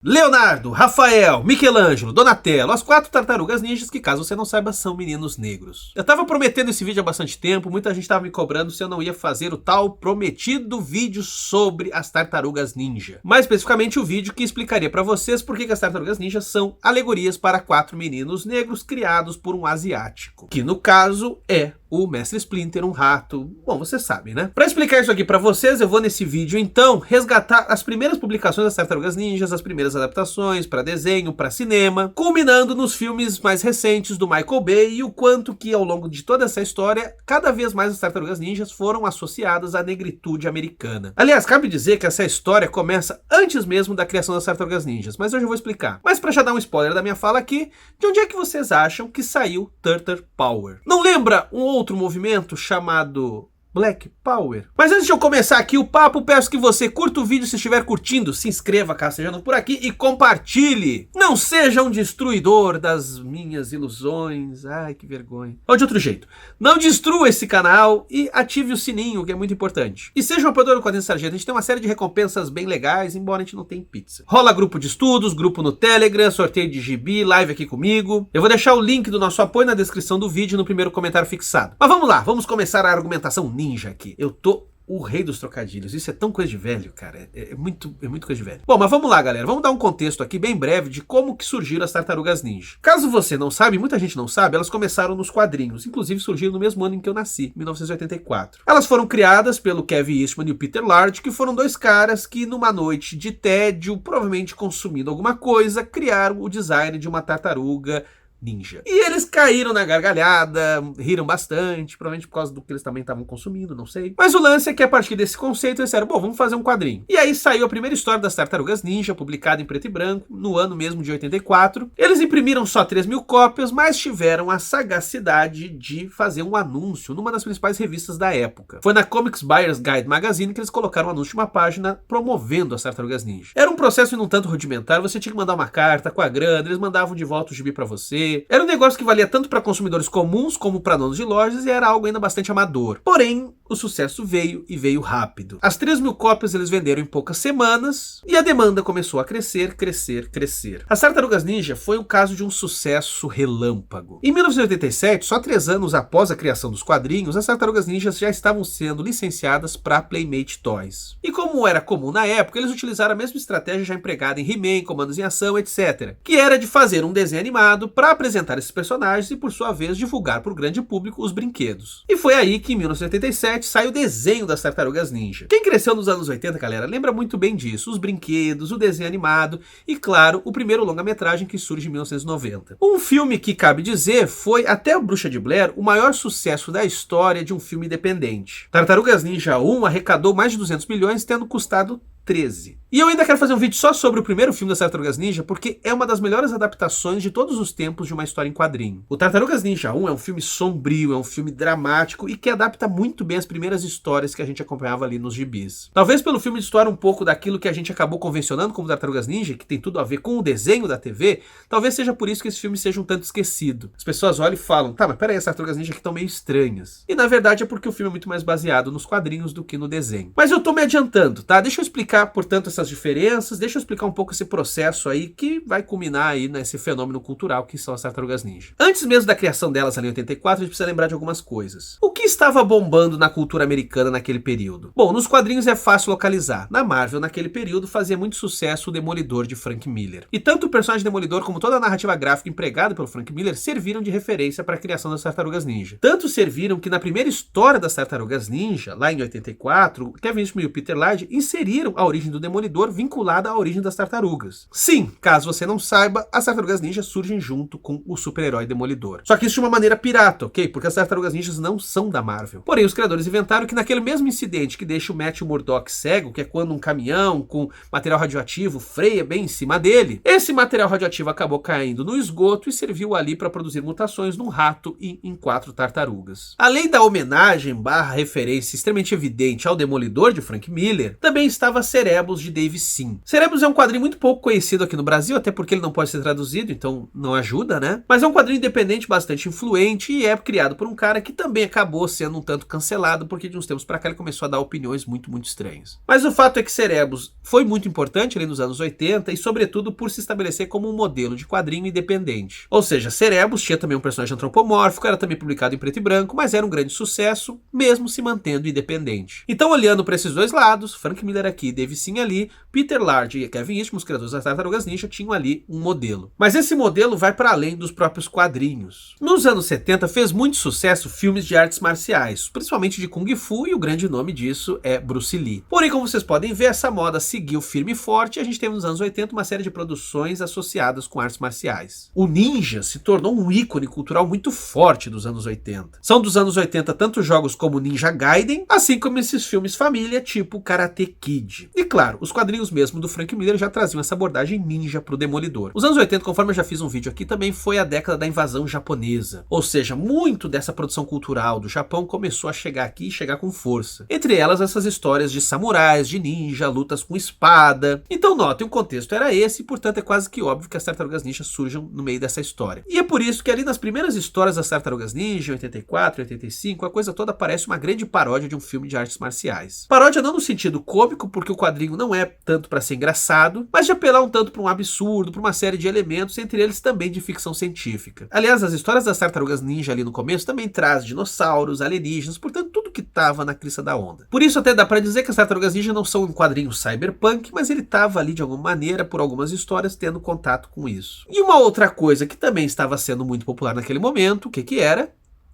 Leonardo, Rafael, Michelangelo, Donatello, as 4 tartarugas ninjas que, caso você não saiba, são meninos negros. Eu tava prometendo esse vídeo há bastante tempo, muita gente tava me cobrando se eu não ia fazer o tal prometido vídeo sobre as tartarugas ninja. Mais especificamente o vídeo que explicaria pra vocês por que as tartarugas ninjas são alegorias para 4 meninos negros criados por um asiático. Que no caso é o Mestre Splinter, um rato. Bom, vocês sabem, né? Pra explicar isso aqui pra vocês, eu vou nesse vídeo, então, resgatar as primeiras publicações das Tartarugas Ninjas, as primeiras adaptações pra desenho, pra cinema, culminando nos filmes mais recentes do Michael Bay e o quanto que, ao longo de toda essa história, cada vez mais as Tartarugas Ninjas foram associadas à negritude americana. Aliás, cabe dizer que essa história começa antes mesmo da criação das Tartarugas Ninjas, mas hoje eu vou explicar. Mas pra já dar um spoiler da minha fala aqui, de onde é que vocês acham que saiu Turtle Power? Não lembra um outro movimento chamado Black Power? Mas antes de eu começar aqui o papo, peço que você curta o vídeo se estiver curtindo, se inscreva caso seja novo por aqui e compartilhe. Não seja um destruidor das minhas ilusões. Ai, que vergonha. Ou de outro jeito, não destrua esse canal e ative o sininho, que é muito importante. E seja um apoiador do Quadrinhos Sargento, a gente tem uma série de recompensas bem legais, embora a gente não tenha pizza. Rola grupo de estudos, grupo no Telegram, sorteio de gibi, live aqui comigo. Eu vou deixar o link do nosso apoio na descrição do vídeo no primeiro comentário fixado. Mas vamos lá, vamos começar a argumentação ninja aqui. Eu tô o rei dos trocadilhos. Isso é tão coisa de velho, cara. É muito coisa de velho. Bom, mas vamos lá, galera. Vamos dar um contexto aqui bem breve de como que surgiram as Tartarugas Ninja. Caso você não sabe, muita gente não sabe, elas começaram nos quadrinhos. Inclusive surgiram no mesmo ano em que eu nasci, 1984. Elas foram criadas pelo Kevin Eastman e o Peter Laird, que foram 2 caras que numa noite de tédio, provavelmente consumindo alguma coisa, criaram o design de uma tartaruga ninja. E eles caíram na gargalhada, riram bastante, provavelmente por causa do que eles também estavam consumindo, não sei. Mas o lance é que a partir desse conceito eles disseram, bom, vamos fazer um quadrinho. E aí saiu a primeira história das Tartarugas Ninja, publicada em preto e branco, no ano mesmo de 84. Eles imprimiram só 3.000 cópias, mas tiveram a sagacidade de fazer um anúncio numa das principais revistas da época. Foi na Comics Buyer's Guide Magazine que eles colocaram um anúncio de uma página promovendo as Tartarugas Ninja. Era um processo um tanto rudimentar, você tinha que mandar uma carta com a grana, eles mandavam de volta o gibi pra você. Era um negócio que valia tanto para consumidores comuns como para donos de lojas e era algo ainda bastante amador. Porém, o sucesso veio e veio rápido. As 3.000 cópias eles venderam em poucas semanas e a demanda começou a crescer. As Tartarugas Ninja foi o caso de um sucesso relâmpago. Em 1987, só 3 anos após a criação dos quadrinhos, as Tartarugas Ninjas já estavam sendo licenciadas para Playmate Toys. E como era comum na época, eles utilizaram a mesma estratégia já empregada em He-Man, Comandos em Ação, etc. Que era de fazer um desenho animado para apresentar esses personagens e, por sua vez, divulgar para o grande público os brinquedos. E foi aí que, em 1987, sai o desenho das Tartarugas Ninja. Quem cresceu nos anos 80, galera, lembra muito bem disso. Os brinquedos, o desenho animado e, claro, o primeiro longa-metragem que surge em 1990. Um filme que, cabe dizer, foi, até a Bruxa de Blair, o maior sucesso da história de um filme independente. Tartarugas Ninja 1 arrecadou mais de 200 milhões, tendo custado 13. E eu ainda quero fazer um vídeo só sobre o primeiro filme das Tartarugas Ninja, porque é uma das melhores adaptações de todos os tempos de uma história em quadrinho. O Tartarugas Ninja 1 é um filme sombrio, é um filme dramático e que adapta muito bem as primeiras histórias que a gente acompanhava ali nos gibis. Talvez pelo filme de história um pouco daquilo que a gente acabou convencionando como Tartarugas Ninja, que tem tudo a ver com o desenho da TV, talvez seja por isso que esse filme seja um tanto esquecido. As pessoas olham e falam, tá, mas peraí, as Tartarugas Ninja aqui estão meio estranhas. E na verdade é porque o filme é muito mais baseado nos quadrinhos do que no desenho. Mas eu tô me adiantando, tá? Deixa eu explicar, portanto, essas diferenças, deixa eu explicar um pouco esse processo aí que vai culminar aí nesse fenômeno cultural que são as Tartarugas Ninja. Antes mesmo da criação delas ali em 84, a gente precisa lembrar de algumas coisas. O que estava bombando na cultura americana naquele período? Bom, nos quadrinhos é fácil localizar. Na Marvel, naquele período, fazia muito sucesso o Demolidor de Frank Miller. E tanto o personagem Demolidor como toda a narrativa gráfica empregada pelo Frank Miller serviram de referência para a criação das Tartarugas Ninja. Tanto serviram que na primeira história das Tartarugas Ninja, lá em 84, Kevin Eastman e o Peter Laird inseriram a origem do Demolidor vinculada à origem das tartarugas. Sim, caso você não saiba, as Tartarugas Ninjas surgem junto com o super-herói Demolidor. Só que isso de uma maneira pirata, ok? Porque as Tartarugas Ninjas não são da Marvel. Porém, os criadores inventaram que naquele mesmo incidente que deixa o Matthew Murdock cego, que é quando um caminhão com material radioativo freia bem em cima dele, esse material radioativo acabou caindo no esgoto e serviu ali para produzir mutações num rato e em 4 tartarugas. Além da homenagem / referência extremamente evidente ao Demolidor de Frank Miller, também estava Cerebos de Dave Sim. Cerebros é um quadrinho muito pouco conhecido aqui no Brasil, até porque ele não pode ser traduzido, então não ajuda, né? Mas é um quadrinho independente bastante influente e é criado por um cara que também acabou acabou sendo um tanto cancelado, porque de uns tempos pra cá ele começou a dar opiniões muito estranhas. Mas o fato é que Cerebos foi muito importante ali nos anos 80 e sobretudo por se estabelecer como um modelo de quadrinho independente. Ou seja, Cerebos tinha também um personagem antropomórfico, era também publicado em preto e branco, mas era um grande sucesso, mesmo se mantendo independente. Então, olhando para esses dois lados, Frank Miller aqui, Dave Sim ali, Peter Laird e Kevin Eastman, os criadores das Tartarugas Ninja, tinham ali um modelo. Mas esse modelo vai para além dos próprios quadrinhos. Nos anos 70 fez muito sucesso filmes de artes marciais, principalmente de Kung Fu, e o grande nome disso é Bruce Lee. Porém, como vocês podem ver, essa moda seguiu firme e forte e a gente teve nos anos 80 uma série de produções associadas com artes marciais. O ninja se tornou um ícone cultural muito forte dos anos 80. São dos anos 80 tanto jogos como Ninja Gaiden, assim como esses filmes família tipo Karate Kid. E claro, os quadrinhos mesmo do Frank Miller já traziam essa abordagem ninja pro Demolidor. Os anos 80, conforme eu já fiz um vídeo aqui, também foi a década da invasão japonesa. Ou seja, muito dessa produção cultural do Japão começou a chegar aqui e chegar com força. Entre elas, essas histórias de samurais, de ninja, lutas com espada. Então notem, o contexto era esse e, portanto, é quase que óbvio que as Tartarugas Ninja surjam no meio dessa história. E é por isso que ali nas primeiras histórias das Tartarugas Ninja, em 84, 85, a coisa toda parece uma grande paródia de um filme de artes marciais. Paródia não no sentido cômico, porque o quadrinho não é tanto para ser engraçado, mas de apelar um tanto para um absurdo, para uma série de elementos, entre eles também de ficção científica. Aliás, as histórias das Tartarugas Ninja ali no começo também traz dinossauros, alienígenas, portanto tudo que tava na crista da onda. Por isso até dá para dizer que as Tartarugas Ninja não são um quadrinho cyberpunk, mas ele tava ali de alguma maneira, por algumas histórias, tendo contato com isso. E uma outra coisa que também estava sendo muito popular naquele momento, o que que era?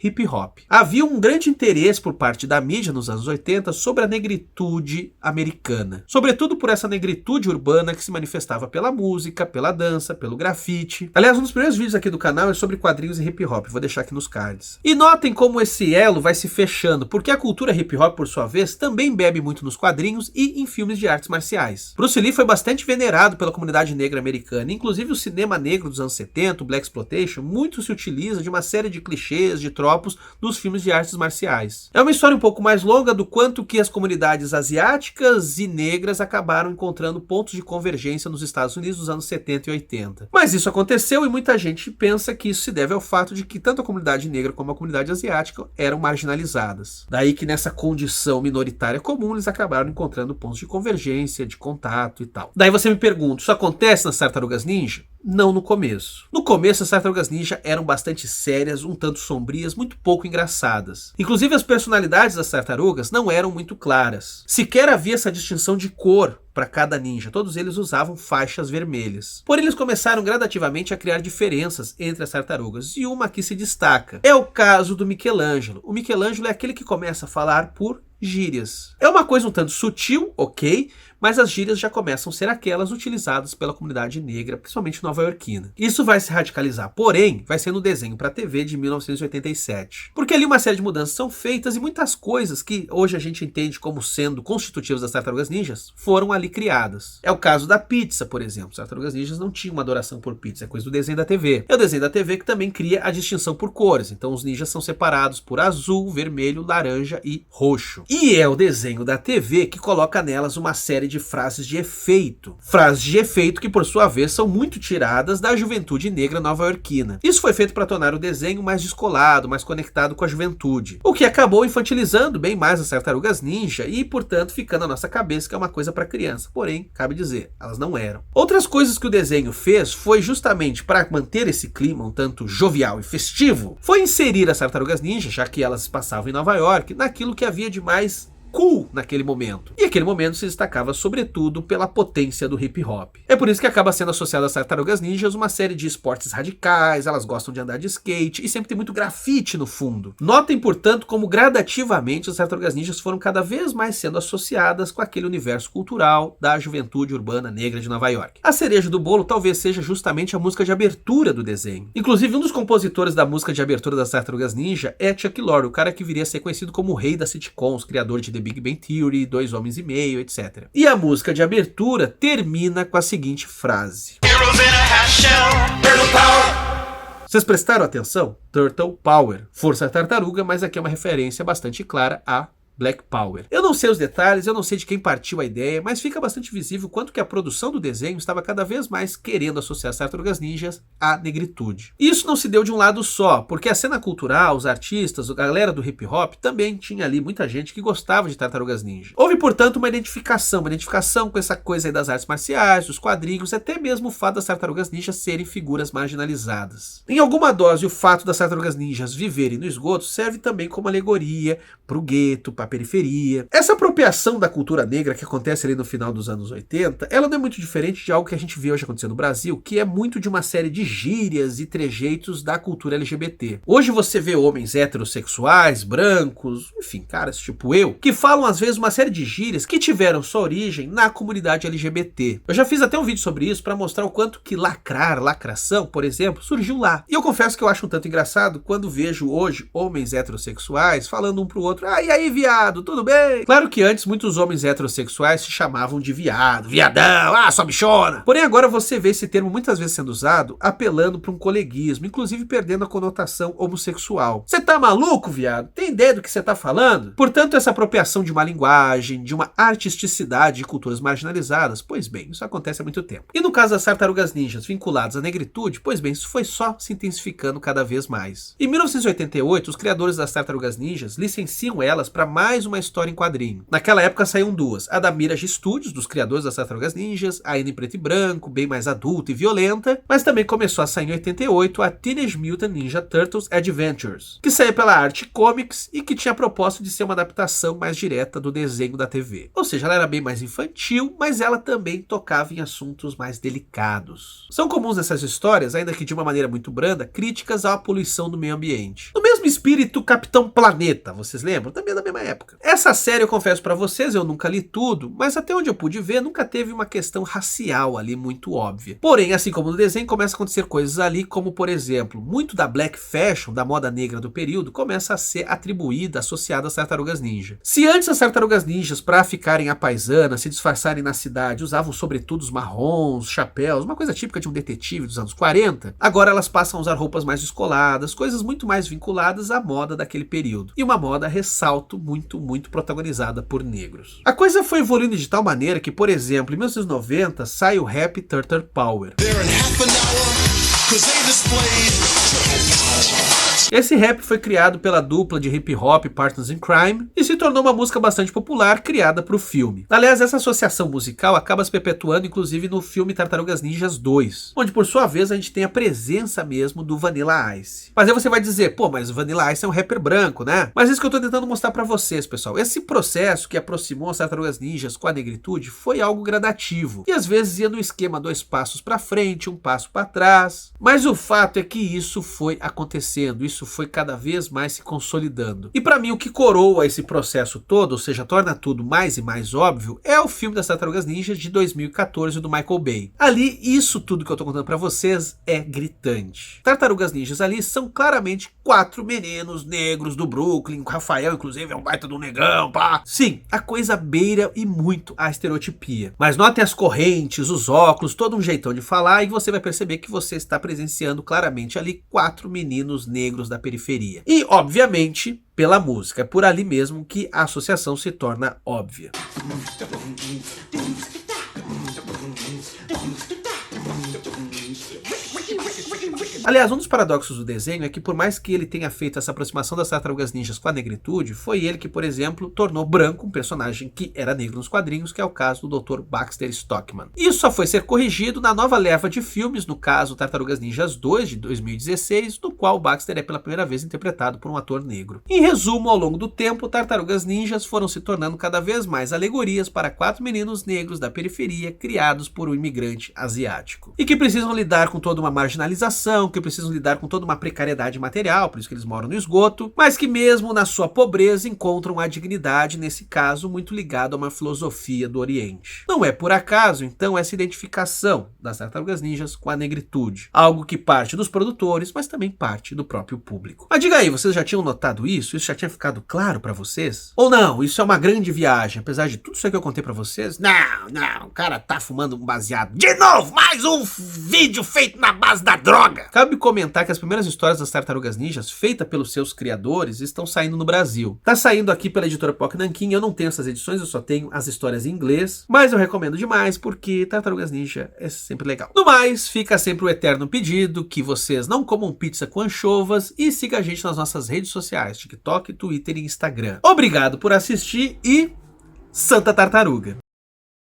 Hip hop. Havia um grande interesse por parte da mídia nos anos 80 sobre a negritude americana. Sobretudo por essa negritude urbana que se manifestava pela música, pela dança, pelo grafite. Aliás, um dos primeiros vídeos aqui do canal é sobre quadrinhos e hip hop. Vou deixar aqui nos cards. E notem como esse elo vai se fechando, porque a cultura hip hop, por sua vez, também bebe muito nos quadrinhos e em filmes de artes marciais. Bruce Lee foi bastante venerado pela comunidade negra americana. Inclusive o cinema negro dos anos 70, o Black Exploitation, muito se utiliza de uma série de clichês, de tropos dos filmes de artes marciais. É uma história um pouco mais longa do quanto que as comunidades asiáticas e negras acabaram encontrando pontos de convergência nos Estados Unidos nos anos 70 e 80. Mas isso aconteceu e muita gente pensa que isso se deve ao fato de que tanto a comunidade negra como a comunidade asiática eram marginalizadas. Daí que nessa condição minoritária comum eles acabaram encontrando pontos de convergência, de contato e tal. Daí você me pergunta, isso acontece nas Tartarugas Ninja? Não no começo. No começo, as Tartarugas Ninja eram bastante sérias, um tanto sombrias, muito pouco engraçadas. Inclusive, as personalidades das tartarugas não eram muito claras. Sequer havia essa distinção de cor para cada ninja. Todos eles usavam faixas vermelhas. Porém, eles começaram gradativamente a criar diferenças entre as tartarugas, e uma que se destaca. É o caso do Michelangelo. O Michelangelo é aquele que começa a falar por gírias. É uma coisa um tanto sutil, ok, mas as gírias já começam a ser aquelas utilizadas pela comunidade negra, principalmente nova-iorquina. Isso vai se radicalizar, porém, vai ser no desenho para TV de 1987. Porque ali uma série de mudanças são feitas e muitas coisas que hoje a gente entende como sendo constitutivas das Tartarugas Ninjas foram ali criadas. É o caso da pizza, por exemplo. As Tartarugas Ninjas não tinham uma adoração por pizza, é coisa do desenho da TV. É o desenho da TV que também cria a distinção por cores. Então os ninjas são separados por azul, vermelho, laranja e roxo. E é o desenho da TV que coloca nelas uma série de frases de efeito. Frases de efeito que, por sua vez, são muito tiradas da juventude negra nova-iorquina. Isso foi feito para tornar o desenho mais descolado, mais conectado com a juventude. O que acabou infantilizando bem mais as Tartarugas Ninja e, portanto, ficando na nossa cabeça que é uma coisa para criança. Porém, cabe dizer, elas não eram. Outras coisas que o desenho fez foi justamente para manter esse clima um tanto jovial e festivo, foi inserir as Tartarugas Ninja, já que elas passavam em Nova York, naquilo que havia de mais cool naquele momento. E aquele momento se destacava sobretudo pela potência do hip hop. É por isso que acaba sendo associado às Tartarugas Ninjas uma série de esportes radicais, elas gostam de andar de skate e sempre tem muito grafite no fundo. Notem, portanto, como gradativamente as Tartarugas Ninjas foram cada vez mais sendo associadas com aquele universo cultural da juventude urbana negra de Nova York. A cereja do bolo talvez seja justamente a música de abertura do desenho. Inclusive, um dos compositores da música de abertura das Tartarugas Ninja é Chuck Lorre, o cara que viria a ser conhecido como o rei das sitcoms, criador de The Big Bang Theory, Dois Homens e Meio, etc. E a música de abertura termina com a seguinte frase. Vocês prestaram atenção? Turtle Power. Força Tartaruga, mas aqui é uma referência bastante clara a Black Power. Eu não sei os detalhes, eu não sei de quem partiu a ideia, mas fica bastante visível quanto que a produção do desenho estava cada vez mais querendo associar as Tartarugas Ninjas à negritude. E isso não se deu de um lado só, porque a cena cultural, os artistas, a galera do hip hop também tinha ali muita gente que gostava de Tartarugas Ninja. Houve, portanto, uma identificação com essa coisa aí das artes marciais, dos quadrinhos, até mesmo o fato das Tartarugas Ninjas serem figuras marginalizadas. Em alguma dose, o fato das Tartarugas Ninjas viverem no esgoto serve também como alegoria pro gueto, pra periferia. Essa apropriação da cultura negra que acontece ali no final dos anos 80, ela não é muito diferente de algo que a gente vê hoje acontecer no Brasil, que é muito de uma série de gírias e trejeitos da cultura LGBT. Hoje você vê homens heterossexuais, brancos, enfim, caras tipo eu, que falam às vezes uma série de gírias que tiveram sua origem na comunidade LGBT. Eu já fiz até um vídeo sobre isso para mostrar o quanto que lacração, por exemplo, surgiu lá. E eu confesso que eu acho um tanto engraçado quando vejo hoje homens heterossexuais falando um pro outro: "Ah, e aí, viado, tudo bem?" Claro que antes muitos homens heterossexuais se chamavam de viado, viadão, ah, sua bichona. Porém agora você vê esse termo muitas vezes sendo usado apelando para um coleguismo, inclusive perdendo a conotação homossexual. Você tá maluco, viado? Tem ideia do que você tá falando? Portanto, essa apropriação de uma linguagem, de uma artisticidade de culturas marginalizadas, pois bem, isso acontece há muito tempo. E no caso das Tartarugas Ninjas vinculadas à negritude, pois bem, isso foi só se intensificando cada vez mais. Em 1988, os criadores das Tartarugas Ninjas licenciam elas para mais uma história em quadrinho. Naquela época saíam duas: a da Mirage Studios, dos criadores das Tartarugas Ninjas, ainda em preto e branco, bem mais adulta e violenta, mas também começou a sair em 88 a Teenage Mutant Ninja Turtles Adventures, que saía pela Arte Comics e que tinha a proposta de ser uma adaptação mais direta do desenho da TV. Ou seja, ela era bem mais infantil, mas ela também tocava em assuntos mais delicados. São comuns nessas histórias, ainda que de uma maneira muito branda, críticas à poluição do meio ambiente. No mesmo espírito, Capitão Planeta, vocês lembram? Também é da mesma época. Essa série, eu confesso pra vocês, eu nunca li tudo, mas até onde eu pude ver, nunca teve uma questão racial ali muito óbvia. Porém, assim como no desenho, começa a acontecer coisas ali, como por exemplo, muito da black fashion, da moda negra do período, começa a ser atribuída, associada às Tartarugas Ninja. Se antes as Tartarugas Ninjas, pra ficarem à paisana, se disfarçarem na cidade, usavam sobretudos marrons, chapéus, uma coisa típica de um detetive dos anos 40, agora elas passam a usar roupas mais descoladas, coisas muito mais vinculadas à moda daquele período. E uma moda, ressalto, muito protagonizada por negros. A coisa foi evoluindo de tal maneira que, por exemplo, em 1990 sai o rap Turtle Power. Esse rap foi criado pela dupla de hip hop Partners in Crime e se tornou uma música bastante popular criada para o filme. Aliás, essa associação musical acaba se perpetuando inclusive no filme Tartarugas Ninjas 2, onde por sua vez a gente tem a presença mesmo do Vanilla Ice. Mas aí você vai dizer: pô, mas o Vanilla Ice é um rapper branco, né? Mas isso que eu tô tentando mostrar para vocês, pessoal. Esse processo que aproximou as Tartarugas Ninjas com a negritude foi algo gradativo e às vezes ia no esquema 2 passos para frente, 1 passo para trás. Mas o fato é que isso foi acontecendo, isso foi cada vez mais se consolidando. E para mim o que coroa esse processo todo, ou seja, torna tudo mais e mais óbvio, é o filme das Tartarugas Ninjas de 2014 do Michael Bay. Ali, isso tudo que eu tô contando para vocês é gritante. Tartarugas Ninjas ali são claramente 4 meninos negros do Brooklyn, o Rafael inclusive é um baita do negão, pá. Sim, a coisa beira e muito a estereotipia. Mas notem as correntes, os óculos, todo um jeitão de falar e você vai perceber que você está presenciando claramente ali 4 meninos negros da periferia. E, obviamente, pela música. É por ali mesmo que a associação se torna óbvia. Aliás, um dos paradoxos do desenho é que por mais que ele tenha feito essa aproximação das Tartarugas Ninjas com a negritude, foi ele que, por exemplo, tornou branco um personagem que era negro nos quadrinhos, que é o caso do Dr. Baxter Stockman. Isso só foi ser corrigido na nova leva de filmes, no caso Tartarugas Ninjas 2, de 2016, no qual Baxter é pela primeira vez interpretado por um ator negro. Em resumo, ao longo do tempo, Tartarugas Ninjas foram se tornando cada vez mais alegorias para 4 meninos negros da periferia criados por um imigrante asiático. E que precisam lidar com toda uma marginalização, que precisam lidar com toda uma precariedade material, por isso que eles moram no esgoto, mas que mesmo na sua pobreza encontram a dignidade, nesse caso, muito ligado a uma filosofia do Oriente. Não é por acaso, então, essa identificação das Tartarugas Ninjas com a negritude. Algo que parte dos produtores, mas também parte do próprio público. Mas diga aí, vocês já tinham notado isso? Isso já tinha ficado claro pra vocês? Ou não, isso é uma grande viagem, apesar de tudo isso que eu contei pra vocês? Não, o cara tá fumando um baseado. De novo, mais um vídeo feito na base da droga! Cabe comentar que as primeiras histórias das Tartarugas Ninjas, feitas pelos seus criadores, estão saindo no Brasil. Tá saindo aqui pela editora Poc Nankin, eu não tenho essas edições, eu só tenho as histórias em inglês, mas eu recomendo demais porque Tartarugas Ninja é sempre legal. No mais, fica sempre o eterno pedido que vocês não comam pizza com anchovas e siga a gente nas nossas redes sociais, TikTok, Twitter e Instagram. Obrigado por assistir e Santa Tartaruga!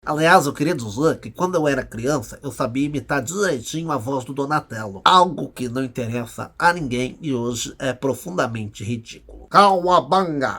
Aliás, eu queria dizer que quando eu era criança, eu sabia imitar direitinho a voz do Donatello. Algo que não interessa a ninguém e hoje é profundamente ridículo. Cauabanga!